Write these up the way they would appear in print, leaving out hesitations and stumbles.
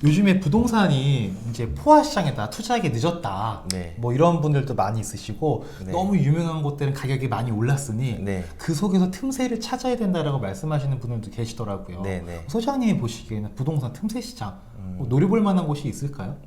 요즘에 부동산이 이제 포화 시장에다 투자하기 늦었다. 네. 뭐 이런 분들도 많이 있으시고 네. 너무 유명한 곳들은 가격이 많이 올랐으니 네. 그 속에서 틈새를 찾아야 된다라고 말씀하시는 분들도 계시더라고요. 네, 네. 소장님이 보시기에는 부동산 틈새 시장 뭐 노려볼 만한 곳이 있을까요?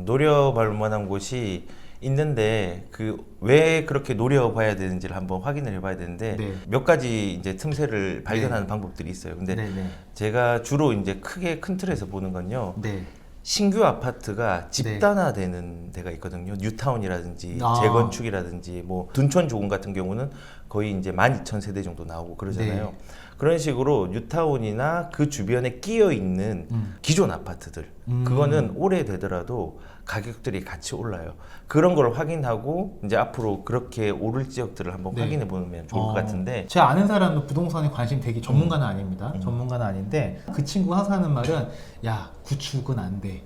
노려볼 만한 곳이 있는데 그 왜 그렇게 노려봐야 되는지를 한번 확인을 해봐야 되는데 네. 몇 가지 이제 틈새를 발견하는 방법들이 있어요. 근데 네네. 제가 주로 이제 크게 큰 틀에서 보는 건요. 네. 신규 아파트가 집단화되는 데가 있거든요. 뉴타운이라든지 아. 재건축이라든지 뭐 둔촌 조금 같은 경우는 거의 이제 12,000세대 정도 나오고 그러잖아요. 네. 그런 식으로 뉴타운이나 그 주변에 끼어 있는 기존 아파트들 그거는 오래되더라도 가격들이 같이 올라요. 그런 걸 확인하고 이제 앞으로 그렇게 오를 지역들을 한번 네. 확인해 보면 좋을 것 같은데 제가 아는 사람도 부동산에 관심 되게 전문가는 아닙니다. 전문가는 아닌데 그 친구가 항상 하는 말은 야 구축은 안 돼.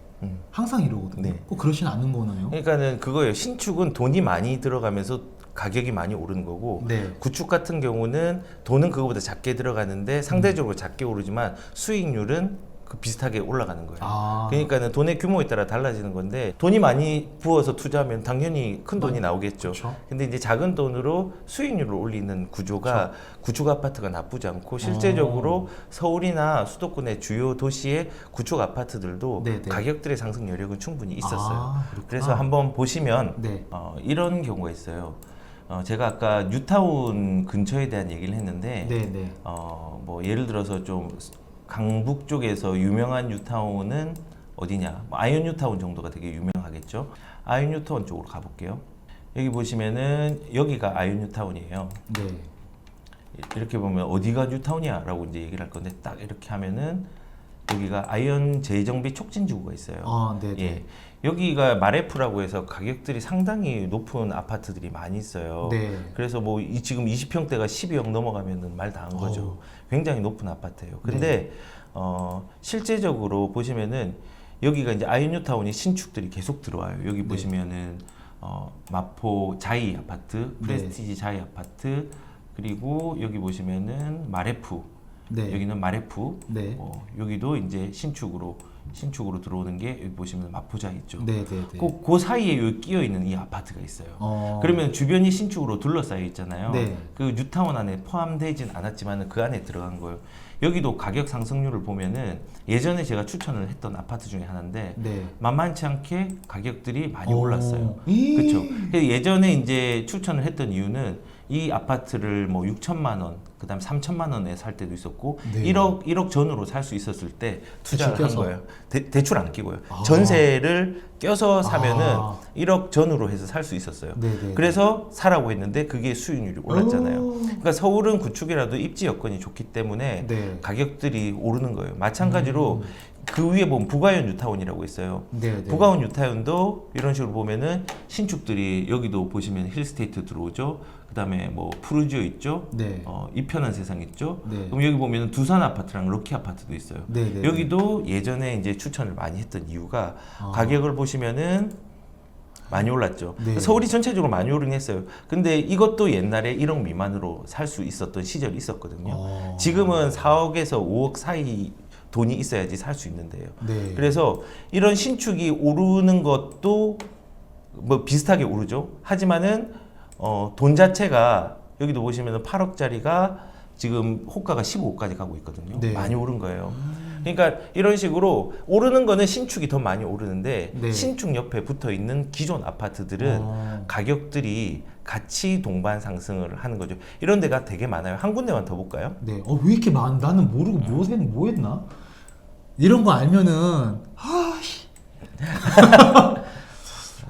항상 이러거든요. 네. 꼭 그러진 않는 거나요? 그러니까는 그거예요. 신축은 돈이 많이 들어가면서 가격이 많이 오르는 거고 네. 구축 같은 경우는 돈은 그거보다 작게 들어가는데 상대적으로 작게 오르지만 수익률은 그 비슷하게 올라가는 거예요. 아. 그러니까는 돈의 규모에 따라 달라지는 건데 돈이 많이 부어서 투자하면 당연히 큰 돈이 나오겠죠. 그쵸. 근데 이제 작은 돈으로 수익률을 올리는 구조가 구축 아파트가 나쁘지 않고 실제적으로 서울이나 수도권의 주요 도시의 구축 아파트들도 네네. 가격들의 상승 여력은 충분히 있었어요. 아, 그렇구나. 그래서 한번 보시면 네. 이런 경우가 있어요. 제가 아까 뉴타운 근처에 대한 얘기를 했는데 네네. 뭐 예를 들어서 좀 강북 쪽에서 유명한 뉴타운은 어디냐? 뭐 아이온 뉴타운 정도가 되게 유명하겠죠. 아이온 뉴타운 쪽으로 가볼게요. 여기 보시면은 여기가 아이온 뉴타운이에요. 네. 이렇게 보면 어디가 뉴타운이야라고 이제 얘기를 할 건데 딱 이렇게 하면은 여기가 아이온 재정비 촉진지구가 있어요. 아, 네네. 예. 여기가 마레프라고 해서 가격들이 상당히 높은 아파트들이 많이 있어요. 네. 그래서 뭐 지금 20평대가 12억 넘어가면은 말 다 한 거죠. 어우. 굉장히 높은 아파트예요. 근데 실제적으로 보시면은 여기가 이제 아이뉴타운이 신축들이 계속 들어와요. 여기 보시면은 마포 자이 아파트, 프레스티지 자이 아파트, 그리고 여기 보시면은 마레프. 네. 여기는 마레프. 네. 여기도 이제 신축으로 들어오는 게 여기 보시면 마포자 있죠. 네네네. 그 사이에 여기 끼어 있는 이 아파트가 있어요. 그러면 주변이 신축으로 둘러싸여 있잖아요. 네. 그 뉴타운 안에 포함되진 않았지만 그 안에 들어간 거예요. 여기도 가격 상승률을 보면은 예전에 제가 추천을 했던 아파트 중에 하나인데 네. 만만치 않게 가격들이 많이 오. 올랐어요. 이. 그렇죠. 예전에 이제 추천을 했던 이유는 이 아파트를 뭐 6천만 원, 그다음 3천만 원에 살 때도 있었고 네. 1억 전후로 살 수 있었을 때 투자를 대출 한 껴서? 거예요. 대출 안 끼고요. 아. 전세를 껴서 사면은 아. 1억 전후로 해서 살 수 있었어요. 네네. 그래서 사라고 했는데 그게 수익률이 올랐잖아요. 오. 그러니까 서울은 구축이라도 입지 여건이 좋기 때문에 네. 가격들이 오르는 거예요. 마찬가지로 그 위에 보면 부가현 뉴타운이라고 있어요. 네네. 부가원 뉴타운도 이런 식으로 보면은 신축들이 여기도 보시면 힐스테이트 들어오죠. 그다음에 뭐 푸르지오 있죠. 네. 이편한 세상 있죠. 네. 그럼 여기 보면은 두산 아파트랑 럭키 아파트도 있어요. 네네. 여기도 예전에 이제 추천을 많이 했던 이유가 아. 가격을 보시면은 많이 올랐죠. 네. 서울이 전체적으로 많이 오르긴 했어요. 근데 이것도 옛날에 1억 미만으로 살 수 있었던 시절이 있었거든요. 지금은 4억에서 5억 사이 돈이 있어야지 살 수 있는데요. 네. 그래서 이런 신축이 오르는 것도 뭐 비슷하게 오르죠. 하지만은 돈 자체가 여기도 보시면 8억짜리가 지금 호가가 15억까지 가고 있거든요. 네. 많이 오른 거예요. 그러니까 이런 식으로 오르는 거는 신축이 더 많이 오르는데 네. 신축 옆에 붙어 있는 기존 아파트들은 가격들이 같이 동반 상승을 하는 거죠. 이런 데가 되게 많아요. 한 군데만 더 볼까요? 네. 왜 이렇게 많? 나는 모르고 뭐 했나? 이런 거 알면은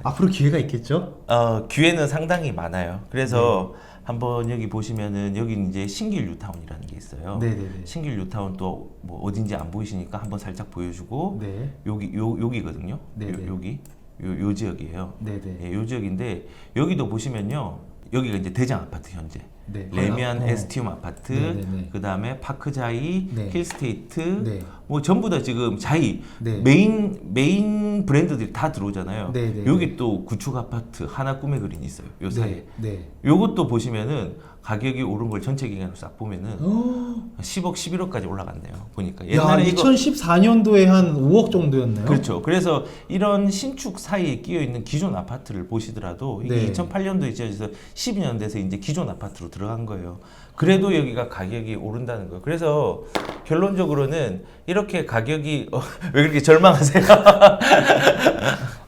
앞으로 기회가 있겠죠? 기회는 상당히 많아요. 그래서 한번 여기 보시면은 여기 이제 신길 뉴타운이라는 게 있어요. 네네네. 신길 뉴타운 또 뭐 어딘지 안 보이시니까 한번 살짝 보여주고 네. 여기거든요. 네네. 요 지역이에요. 네네. 요 지역인데 여기도 보시면요. 여기가 이제 대장 아파트 현재. 네. 레미안 어. 에스티움 아파트, 네네네. 그 다음에 파크자이, 네. 힐스테이트, 네. 뭐 전부 다 지금 자이 네. 메인 브랜드들이 다 들어오잖아요. 네네네. 여기 또 구축 아파트 하나 꿈의 그린이 있어요. 요 사이에. 네. 요것도 보시면은 가격이 오른 걸 전체 기간으로 싹 보면은 어. 10억, 11억까지 올라갔네요. 보니까 야, 옛날에 이거 2014년도에 한 5억 정도였나요? 그렇죠. 그래서 이런 신축 사이에 끼어 있는 기존 아파트를 보시더라도 이게 네. 2008년도에 지어져서 12년 돼서 이제 기존 아파트로 들어간 거예요. 그래도 여기가 가격이 오른다는 거예요. 그래서 결론적으로는 이렇게 가격이 왜 그렇게 절망하세요?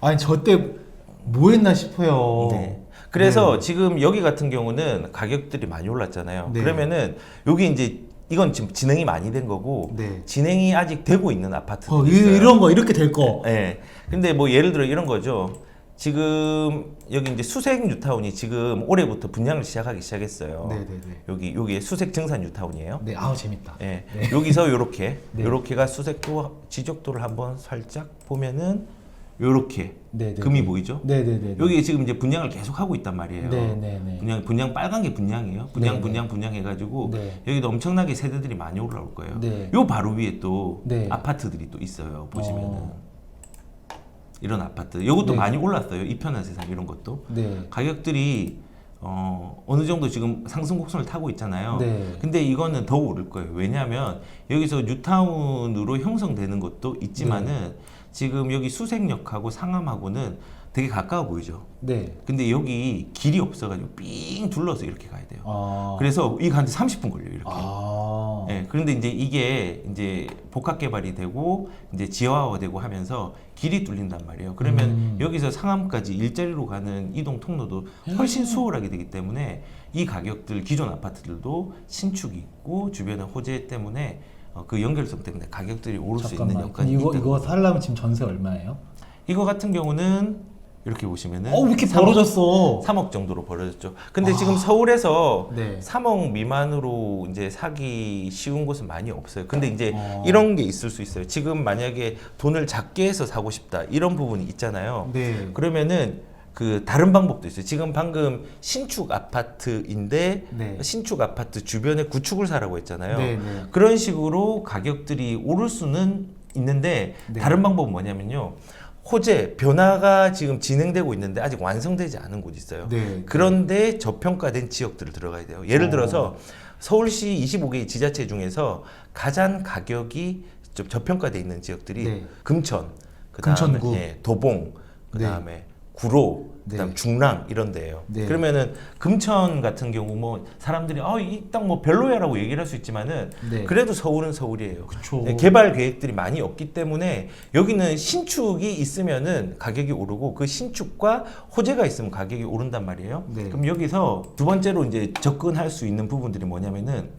아니 저 때 뭐 했나 싶어요. 네. 그래서 네. 지금 여기 같은 경우는 가격들이 많이 올랐잖아요. 네. 그러면은 여기 이제 이건 지금 진행이 많이 된 거고 네. 진행이 아직 되고 있는 아파트들이 있어요. 이런 거 이렇게 될 거. 네. 근데 뭐 예를 들어 이런 거죠. 지금 여기 이제 수색 뉴타운이 지금 올해부터 분양을 시작하기 시작했어요. 네네네. 여기 수색 증산 뉴타운이에요. 네, 아우 재밌다. 네. 네. 여기서 요렇게 네. 요렇게가 수색도 지적도를 한번 살짝 보면은 요렇게 네네. 금이 보이죠? 네네네. 여기 지금 이제 분양을 계속 하고 있단 말이에요. 네네네. 분양 빨간 게 분양이에요. 네네. 분양 해가지고 네. 여기도 엄청나게 세대들이 많이 올라올 거예요. 네. 요 바로 위에 또 네. 아파트들이 또 있어요. 보시면은 어. 이런 아파트. 이것도 네. 많이 올랐어요. 이 편한 세상 이런 것도 네. 가격들이 어느 정도 지금 상승 곡선을 타고 있잖아요. 네. 근데 이거는 더 오를 거예요. 왜냐하면 여기서 뉴타운으로 형성되는 것도 있지만은 지금 여기 수색역하고 상암하고는 되게 가까워 보이죠. 네. 근데 여기 길이 없어가지고 삥 둘러서 이렇게 가야 돼요. 아. 그래서 이거 한 30분 걸려요. 이렇게. 아. 네, 그런데 이제 이게 이제 복합 개발이 되고 이제 지하화되고 하면서 길이 뚫린단 말이에요. 그러면 여기서 상암까지 일자리로 가는 이동 통로도 훨씬 수월하게 되기 때문에 이 가격들 기존 아파트들도 신축이 있고 주변에 호재 때문에 그 연결성 때문에 가격들이 오를 수 있는 잠깐만. 여건이 이거 있다는 이거 거예요. 살려면 지금 전세 얼마예요? 이거 같은 경우는 이렇게 보시면은 왜 이렇게 벌어졌어? 3억 정도로 벌어졌죠. 근데 지금 서울에서 네. 3억 미만으로 이제 사기 쉬운 곳은 많이 없어요. 근데 이제 어. 이런 게 있을 수 있어요. 지금 만약에 돈을 작게 해서 사고 싶다 이런 부분이 있잖아요. 네. 그러면은 그 다른 방법도 있어요. 지금 방금 신축 아파트인데 네. 신축 아파트 주변에 구축을 사라고 했잖아요. 네, 네. 그런 식으로 가격들이 오를 수는 있는데 네. 다른 방법은 뭐냐면요. 호재 변화가 지금 진행되고 있는데 아직 완성되지 않은 곳이 있어요. 네. 그런데 저평가된 지역들을 들어가야 돼요. 예를 들어서 서울시 25개 지자체 중에서 가장 가격이 좀 저평가돼 있는 지역들이 네. 금천, 그다음에 금천구. 예, 도봉, 그다음에 구로, 그다음 네. 중랑 이런 데예요. 네. 그러면은 금천 같은 경우 뭐 사람들이 이 땅 뭐 별로야라고 얘기를 할 수 있지만은 네. 그래도 서울은 서울이에요. 그쵸. 네, 개발 계획들이 많이 없기 때문에 여기는 신축이 있으면은 가격이 오르고 그 신축과 호재가 있으면 가격이 오른단 말이에요. 네. 그럼 여기서 두 번째로 이제 접근할 수 있는 부분들이 뭐냐면은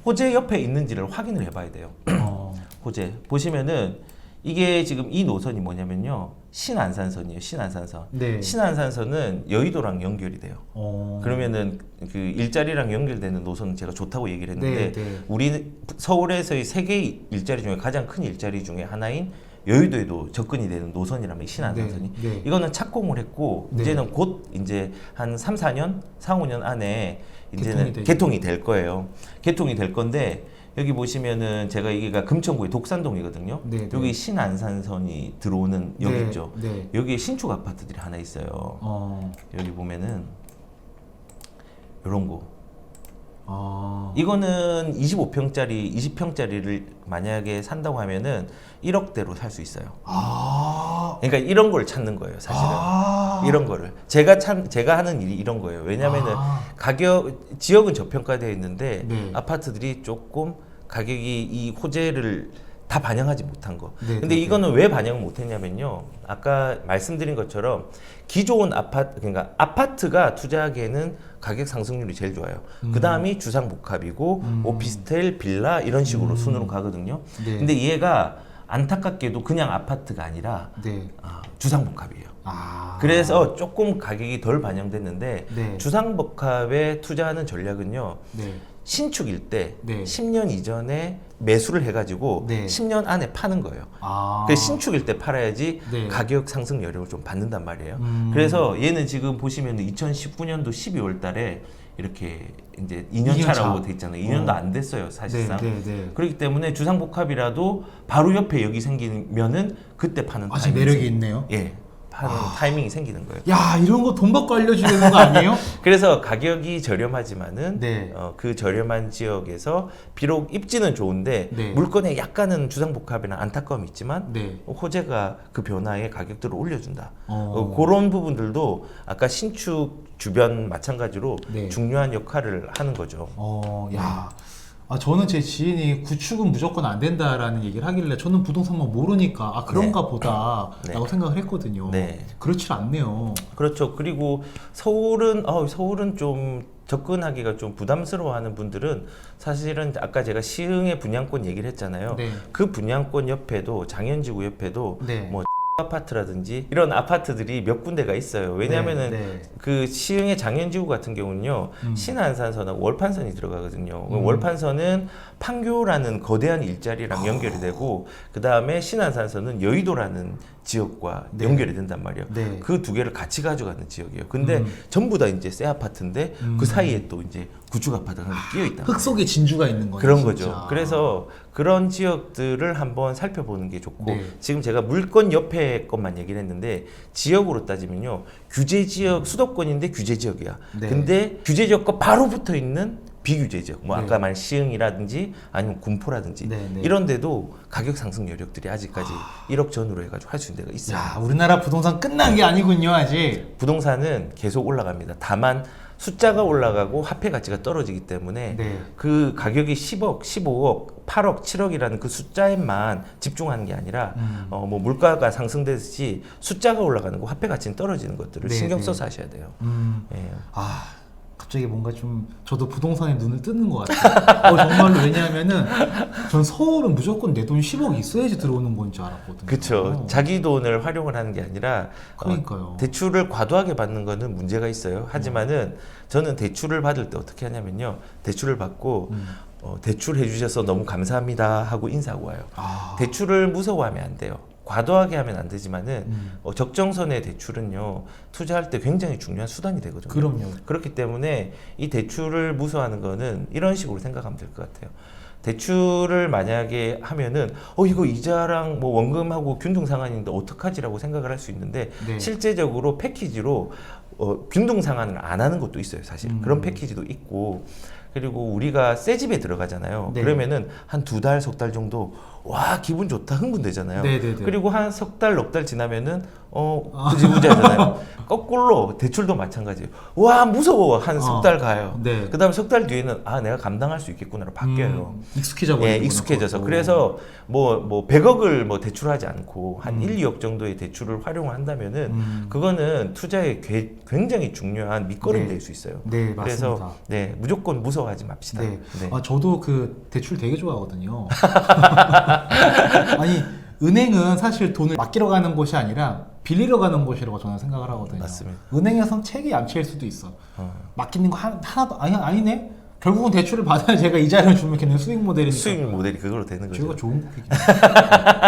호재 옆에 있는지를 확인을 해봐야 돼요. 어. 호재 보시면은 이게 지금 이 노선이 뭐냐면요 신안산선이에요. 신안산선. 네. 신안산선은 여의도랑 연결이 돼요. 어. 그러면은 그 일자리랑 연결되는 노선은 제가 좋다고 얘기를 했는데 네, 네. 우리 서울에서의 세 개의 일자리 중에 가장 큰 일자리 중에 하나인 여의도에도 접근이 되는 노선이라면 이 신안산선이 네, 네. 이거는 착공을 했고 네. 이제는 곧 이제 한 3, 4년, 4, 5년 안에 이제는 되죠. 개통이 될 거예요. 개통이 될 건데 여기 보시면은 제가 여기가 금천구의 독산동이거든요. 네, 네. 여기 신안산선이 들어오는 여기 네, 있죠. 네. 여기에 신축 아파트들이 하나 있어요. 여기 보면은 이런 거. 이거는 25평짜리, 20평짜리를 만약에 산다고 하면은 1억대로 살 수 있어요. 그러니까 이런 걸 찾는 거예요, 사실은. 이런 거를. 제가 하는 일이 이런 거예요. 왜냐면은 지역은 저평가되어 있는데 네. 아파트들이 조금 가격이 이 호재를 다 반영하지 못한 거. 네, 근데 네, 이거는 왜 반영을 못했냐면요. 아까 말씀드린 것처럼 기존 그러니까 아파트가 투자하기에는 가격 상승률이 제일 좋아요. 그 다음이 주상복합이고 오피스텔, 빌라 이런 식으로 순으로 가거든요. 네. 근데 얘가 안타깝게도 그냥 아파트가 아니라 네. 주상복합이에요. 아. 그래서 조금 가격이 덜 반영됐는데 네. 주상복합에 투자하는 전략은요. 네. 신축일 때 네. 10년 이전에 매수를 해가지고 네. 10년 안에 파는 거예요. 그래서 신축일 때 팔아야지 네. 가격 상승 여력을 좀 받는단 말이에요. 그래서 얘는 지금 보시면 2019년도 12월 달에 이렇게 이제 2년 차라고 돼 있잖아요. 2년도 안 됐어요, 사실상. 그렇기 때문에 주상복합이라도 바로 옆에 여기 생기면은 그때 파는 아주 매력이 있네요. 예. 파는 타이밍이 생기는 거예요. 야, 이런 거 돈 받고 알려주는 거 아니에요? 그래서 가격이 저렴하지만은 네. 그 저렴한 지역에서 비록 입지는 좋은데 네. 물건에 약간은 주상복합이나 안타까움이 있지만 네. 호재가 그 변화에 가격들을 올려준다. 그런 부분들도 아까 신축 주변 마찬가지로 네. 중요한 역할을 하는 거죠. 야. 저는 제 지인이 구축은 무조건 안 된다라는 얘기를 하길래 저는 부동산만 모르니까 그런가 보다 라고 생각을 했거든요. 그렇지 않네요. 그렇죠. 그리고 서울은 좀 접근하기가 좀 부담스러워하는 분들은 사실은 아까 제가 시흥의 분양권 얘기를 했잖아요. 그 분양권 옆에도 장현지구 옆에도 뭐 아파트라든지 이런 아파트들이 몇 군데가 있어요. 왜냐하면은 그 시흥의 장현지구 같은 경우는요, 신안산선하고 월판선이 들어가거든요. 월판선은 판교라는 거대한 일자리랑 연결이 되고, 그 다음에 신안산선은 여의도라는 지역과 연결이 된단 말이에요. 그 두 개를 같이 가져가는 지역이에요. 근데 전부 다 이제 새 아파트인데 그 사이에 또 이제 구축 아파트가 끼어 있다. 흙 속에 진주가 있는 거예요. 그런 진짜. 거죠. 그래서 그런 지역들을 한번 살펴보는 게 좋고, 지금 제가 물건 옆에 것만 얘기를 했는데 지역으로 따지면요, 규제 지역, 수도권인데 규제 지역이야. 근데 규제 지역과 바로 붙어 있는 비규제 지역, 뭐 아까 말한 시흥이라든지 아니면 군포라든지 이런 데도 가격 상승 여력들이 아직까지 1억 전후로 해가지고 할 수 있는 데가 있어요. 야, 우리나라 부동산 끝난 게 아니군요, 아직. 부동산은 계속 올라갑니다. 다만 숫자가 올라가고 화폐 가치가 떨어지기 때문에 그 가격이 10억, 15억, 8억, 7억이라는 그 숫자에만 집중하는 게 아니라 뭐 물가가 상승되듯이 숫자가 올라가는 거, 화폐 가치는 떨어지는 것들을 신경 써서 하셔야 돼요. 갑자기 뭔가 좀 저도 부동산에 눈을 뜨는 것 같아요. 정말로. 왜냐하면은 전 서울은 무조건 내 돈 10억 있어야지 들어오는 건 줄 알았거든요. 그렇죠. 자기 돈을 활용을 하는 게 아니라 그러니까요. 대출을 과도하게 받는 거는 문제가 있어요. 하지만은 저는 대출을 받을 때 어떻게 하냐면요, 대출을 받고 대출해 주셔서 너무 감사합니다 하고 인사하고 와요. 대출을 무서워하면 안 돼요. 과도하게 하면 안 되지만은 적정선의 대출은요, 투자할 때 굉장히 중요한 수단이 되거든요. 그럼요. 그렇기 때문에 이 대출을 무서워하는 거는 이런 식으로 생각하면 될 것 같아요. 대출을 만약에 하면은 이거 이자랑 뭐 원금하고 균등 상환인데 어떡하지라고 생각을 할 수 있는데 실제적으로 패키지로 균등 상환을 안 하는 것도 있어요, 사실. 그런 패키지도 있고. 그리고 우리가 새 집에 들어가잖아요. 그러면은 한 2달, 석 달 정도 와, 기분 좋다, 흥분되잖아요. 그리고 한 석 달, 넉 달 지나면은 흐지부지하잖아요. 거꾸로 대출도 마찬가지예요. 와, 무서워, 한 석 달 가요. 그 다음에 석 달 뒤에는 내가 감당할 수 있겠구나로 바뀌어요. 익숙해져 버리고. 익숙해져서. 그래서 뭐 100억을 뭐 대출하지 않고 한 1, 2억 정도의 대출을 활용을 한다면은 그거는 투자에 굉장히 중요한 밑거름이 될 수 있어요. 그래서 무조건 무서워하지 맙시다. 저도 그 대출 되게 좋아하거든요. 아니, 은행은 사실 돈을 맡기러 가는 곳이 아니라 빌리러 가는 곳이라고 저는 생각을 하거든요. 맞습니다. 은행에선 책이 얌체일 수도 있어. 맡기는 거 하나도 아니네. 결국은 대출을 받아야 제가 이자를 주면 걔는 수익 모델이니까. 수익 모델이 그걸로 되는 거죠. 제가 좋은 곡이긴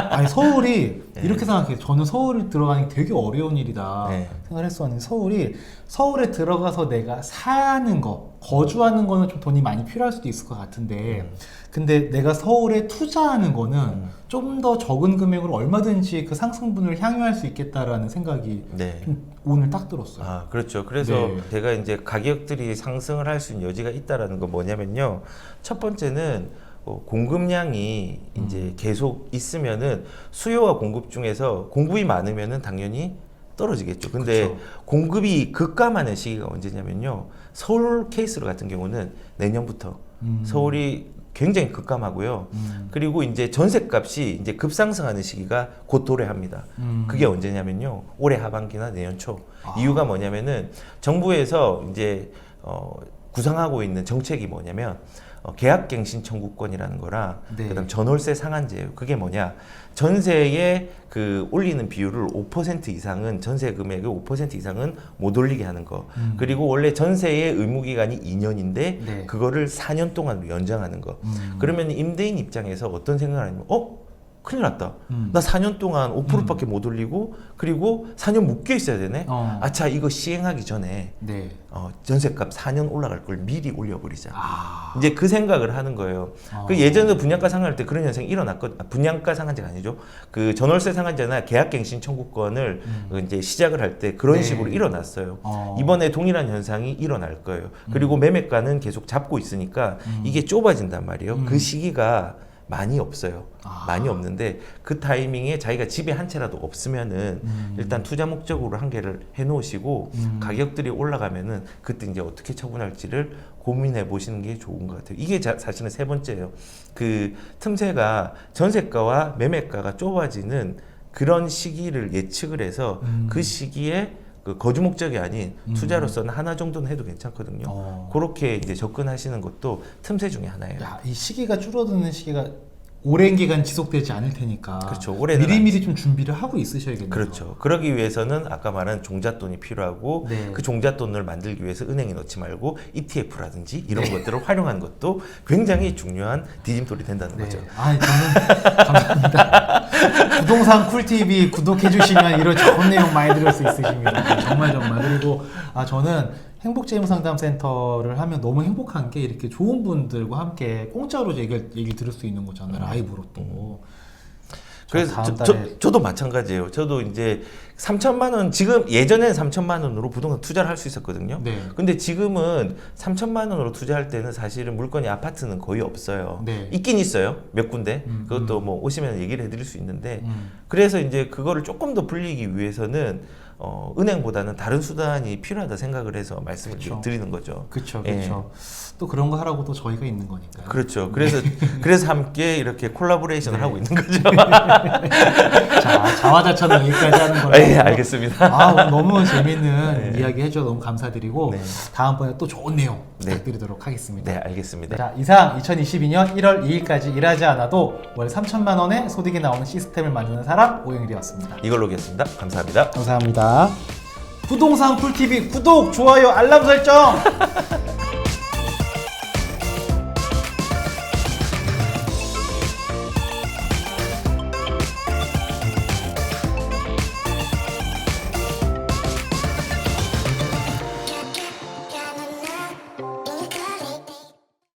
아니, 서울이 이렇게 생각해요. 저는 서울을 들어가는 게 되게 어려운 일이다 생각을 했었는데, 서울에 들어가서 내가 사는 거, 거주하는 거는 좀 돈이 많이 필요할 수도 있을 것 같은데 근데 내가 서울에 투자하는 거는 좀 더 적은 금액으로 얼마든지 그 상승분을 향유할 수 있겠다라는 생각이 좀 오늘 딱 들었어요. 그렇죠. 그래서 제가 이제 가격들이 상승을 할 수 있는 여지가 있다라는 건 뭐냐면요, 첫 번째는 공급량이 이제 계속 있으면은 수요와 공급 중에서 공급이 많으면은 당연히 떨어지겠죠. 근데 공급이 급감하는 시기가 언제냐면요, 서울 케이스로 같은 경우는 내년부터 서울이 굉장히 급감하고요. 그리고 이제 전셋값이 이제 급상승하는 시기가 곧 도래합니다. 그게 언제냐면요, 올해 하반기나 내년 초. 이유가 뭐냐면은 정부에서 이제 구상하고 있는 정책이 뭐냐면 계약갱신 청구권이라는 거랑 그다음 전월세 상한제예요. 그게 뭐냐? 전세의 그 올리는 비율을 5% 이상은, 전세 금액의 5% 이상은 못 올리게 하는 거. 그리고 원래 전세의 의무 기간이 2년인데 그거를 4년 동안으로 연장하는 거. 그러면 임대인 입장에서 어떤 생각을 하냐면 큰일 났다. 나 4년 동안 5%밖에 못 올리고 그리고 4년 묶여 있어야 되네. 아차 이거 시행하기 전에 네. 전세값 4년 올라갈 걸 미리 올려버리자. 이제 그 생각을 하는 거예요. 그 예전에 분양가 상한할 때 그런 현상이 일어났거든요. 분양가 상한제가 아니죠. 그 전월세 상한제나 계약갱신 청구권을 이제 시작을 할 때 그런 네. 식으로 일어났어요. 이번에 동일한 현상이 일어날 거예요. 그리고 매매가는 계속 잡고 있으니까 이게 좁아진단 말이에요. 그 시기가 많이 없어요. 많이 없는데 그 타이밍에 자기가 집에 한 채라도 없으면은 일단 투자 목적으로 한 개를 해놓으시고 가격들이 올라가면은 그때 이제 어떻게 처분할지를 고민해 보시는 게 좋은 것 같아요. 이게 사실은 세 번째예요. 그 틈새가 전세가와 매매가가 좁아지는 그런 시기를 예측을 해서 그 시기에 그 거주 목적이 아닌 투자로서는 하나 정도는 해도 괜찮거든요. 그렇게 이제 접근하시는 것도 틈새 중에 하나예요. 야, 이 시기가 줄어드는 시기가 오랜 기간 지속되지 않을 테니까 그렇죠. 올해는 미리미리 좀 준비를 하고 있으셔야겠네요. 그렇죠. 그러기 위해서는 아까 말한 종잣돈이 필요하고 네. 그 종잣돈을 만들기 위해서 은행에 넣지 말고 ETF라든지 이런 것들을 활용하는 것도 굉장히 중요한 디딤돌이 된다는 거죠. 아, 저는 감사합니다. 부동산 쿨TV 구독해주시면 이런 좋은 내용 많이 들을 수 있으십니다. 정말. 그리고 저는 행복재무상담센터를 하면 너무 행복한 게 이렇게 좋은 분들과 함께 공짜로 얘기를 들을 수 있는 거잖아요. 라이브로 또. 그래서 다음 달에 저도 마찬가지예요. 저도 이제 3천만 원 지금 예전에는 3천만 원으로 부동산 투자를 할 수 있었거든요. 네. 근데 지금은 3천만 원으로 투자할 때는 사실은 물건이 아파트는 거의 없어요. 네. 있긴 있어요. 몇 군데. 그것도 뭐 오시면 얘기를 해드릴 수 있는데 음. 그래서 이제 그거를 조금 더 불리기 위해서는 은행보다는 다른 수단이 필요하다 생각을 해서 말씀을 그쵸. 드리는 거죠. 그렇죠. 예. 또 그런 거 하라고 또 저희가 있는 거니까요. 그렇죠. 그래서 함께 이렇게 콜라보레이션을 하고 있는 거죠. 자, 자화자찬은 여기까지 하는 걸로. 예, 알겠습니다. 오늘 너무 재밌는 이야기 해줘서 너무 감사드리고 네. 다음번에 또 좋은 내용 네. 부탁드리도록 하겠습니다. 네, 알겠습니다. 자, 이상 2022년 1월 2일까지 일하지 않아도 월 3천만 원의 소득이 나오는 시스템을 만드는 사람 오영일이었습니다. 이걸로 오겠습니다. 감사합니다. 감사합니다. 부동산 쿨TV 구독, 좋아요, 알람 설정!